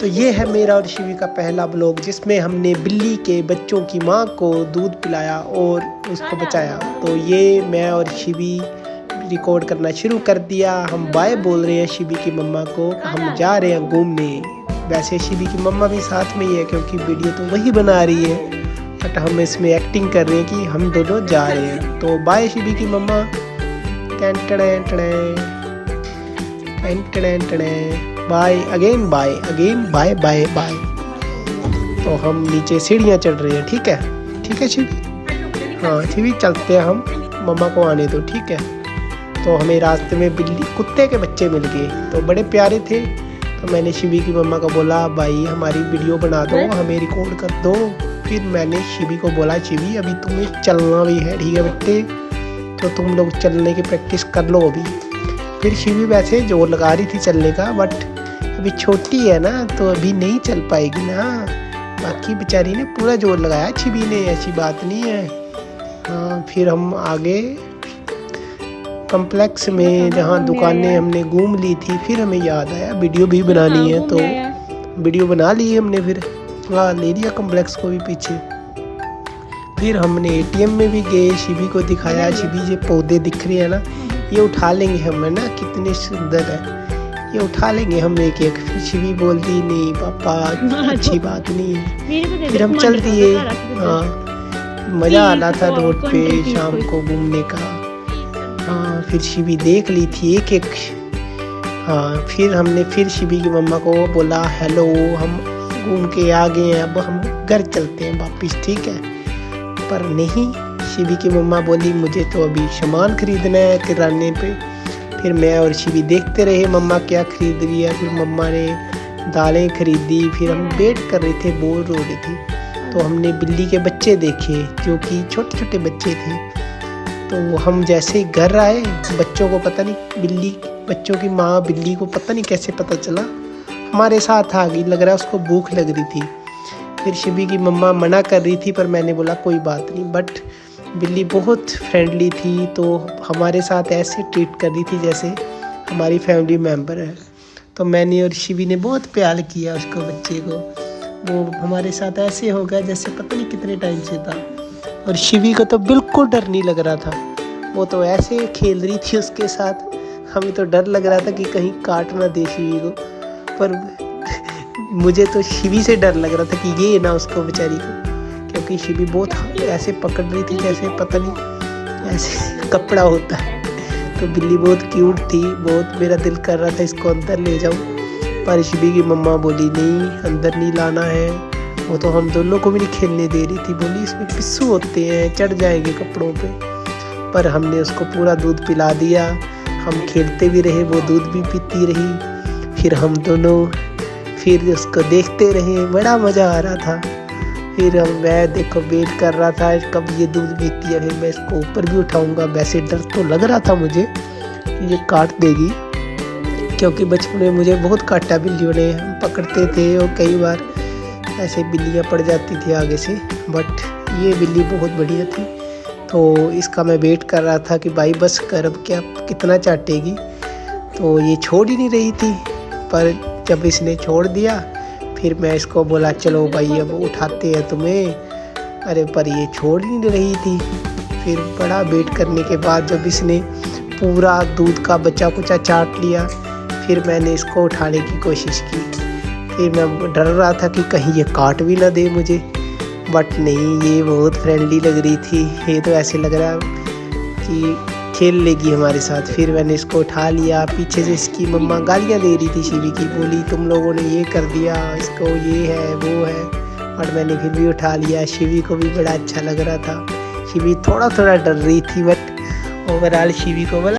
तो ये है मेरा और शिवी का पहला ब्लॉग, जिसमें हमने बिल्ली के बच्चों की माँ को दूध पिलाया और उसको बचाया। तो ये मैं और शिवी रिकॉर्ड करना शुरू कर दिया। हम बाय बोल रहे हैं शिवी की मम्मा को, हम जा रहे हैं घूमने। वैसे शिवी की मम्मा भी साथ में ही है क्योंकि वीडियो तो वही बना रही है, बट हम इसमें एक्टिंग कर रहे हैं कि हम दोनों जा रहे हैं। तो बाय शिवी की मम्मा। Bye again, bye again, bye bye bye. तो हम नीचे सीढ़ियाँ चढ़ रहे हैं। ठीक है शिवी? हाँ शिवी, चलते हैं हम, मम्मा को आने दो। ठीक है। तो हमें रास्ते में कुत्ते के बच्चे मिल गए, तो बड़े प्यारे थे। तो मैंने शिवी की मम्मा को बोला, भाई हमारी वीडियो बना दो, हमें रिकॉर्ड कर दो। फिर मैंने शिवी को बोला, शिवी अभी तुम्हें चलना भी है, ठीक है बेटे, तो तुम लोग चलने की प्रैक्टिस कर लो अभी। फिर शिवी वैसे जोर लगा रही थी चलने का, बट अभी छोटी है ना, तो अभी नहीं चल पाएगी ना। बाकी बेचारी ने पूरा जोर लगाया शिवी ने, ऐसी बात नहीं है। हाँ, फिर हम आगे कॉम्प्लेक्स में जहाँ दुकानें हमने घूम ली थी, फिर हमें याद आया वीडियो भी बनानी है, तो वीडियो बना ली हमने। फिर हाँ, ले लिया कॉम्प्लेक्स को भी पीछे। फिर हमने एटीएम में भी गए, शिवी को दिखाया, शिवी ये पौधे दिख रहे हैं ना, ये उठा लेंगे हम, है ना, कितने सुंदर है, ये उठा लेंगे हम एक एक। फिर शिवी बोलती, नहीं पापा अच्छी बात नहीं है। फिर हम चल दिए। हाँ, मज़ा आ रहा था रोड पे शाम को घूमने का। हाँ, फिर शिवी देख ली थी एक एक। हाँ, फिर हमने फिर शिवी की मम्मा को बोला, हेलो हम घूम के आ गए हैं, अब हम घर चलते हैं वापस। ठीक है। पर नहीं, शिवी की मम्मा बोली, मुझे तो अभी सामान खरीदना है किराने पे। फिर मैं और शिवी देखते रहे मम्मा क्या खरीद रही है। फिर मम्मा ने दालें खरीदी। फिर हम वेट कर रहे थे, बोर हो रही थी, तो हमने बिल्ली के बच्चे देखे जो कि छोटे छोटे बच्चे थे। तो हम जैसे ही घर आए, बच्चों को पता नहीं, बच्चों की माँ बिल्ली को पता नहीं कैसे पता चला, हमारे साथ आ गई। लग रहा है उसको भूख लग रही थी। फिर शिवी की मम्मा मना कर रही थी, पर मैंने बोला कोई बात नहीं। बट बिल्ली बहुत फ्रेंडली थी, तो हमारे साथ ऐसे ट्रीट कर रही थी जैसे हमारी फैमिली मेम्बर है। तो मैंने और शिवी ने बहुत प्यार किया उसको, बच्चे को। वो हमारे साथ ऐसे हो गया जैसे पता नहीं कितने टाइम से था। और शिवी को तो बिल्कुल डर नहीं लग रहा था, वो तो ऐसे खेल रही थी उसके साथ। हमें तो डर लग रहा था कि कहीं काट ना दे शिवी को, पर मुझे तो शिवी से डर लग रहा था कि ये ना उसको बेचारी को, क्योंकि शिवी बहुत ऐसे पकड़ रही थी जैसे पता नहीं ऐसे कपड़ा होता है। तो बिल्ली बहुत क्यूट थी, बहुत मेरा दिल कर रहा था इसको अंदर ले जाऊं, पर शिवी की मम्मा बोली नहीं, अंदर नहीं लाना है। वो तो हम दोनों को भी नहीं खेलने दे रही थी, बोली इसमें पिस्सू होते हैं, चढ़ जाएंगे कपड़ों पे। पर हमने उसको पूरा दूध पिला दिया। हम खेलते भी रहे, वो दूध भी पीती रही। फिर हम दोनों फिर उसको देखते रहे, बड़ा मज़ा आ रहा था। फिर मैं देखो वेट कर रहा था कब ये दूध पीती है, फिर मैं इसको ऊपर भी उठाऊंगा। वैसे डर तो लग रहा था मुझे कि ये काट देगी, क्योंकि बचपन में मुझे बहुत काटा बिल्लियों ने। हम पकड़ते थे और कई बार ऐसे बिल्लियाँ पड़ जाती थी आगे से, बट ये बिल्ली बहुत बढ़िया थी। तो इसका मैं वेट कर रहा था कि भाई बस कर, अब क्या कितना चाटेगी। तो ये छोड़ ही नहीं रही थी, पर जब इसने छोड़ दिया, फिर मैं इसको बोला चलो भाई अब उठाते हैं तुम्हें। अरे पर ये छोड़ ही नहीं रही थी। फिर बड़ा वेट करने के बाद जब इसने पूरा दूध का बचा कुचा चाट लिया, फिर मैंने इसको उठाने की कोशिश की। फिर मैं डर रहा था कि कहीं ये काट भी ना दे मुझे, बट नहीं, ये बहुत फ्रेंडली लग रही थी। ये तो ऐसे लग रहा कि खेल लेगी हमारे साथ। फिर मैंने इसको उठा लिया। पीछे से इसकी मम्मा गालियाँ दे रही थी शिवी की, बोली तुम लोगों ने ये कर दिया, इसको ये है वो है, और मैंने फिर भी उठा लिया। शिवी को भी बड़ा अच्छा लग रहा था। शिवी थोड़ा थोड़ा डर रही थी, बट ओवरऑल शिवी को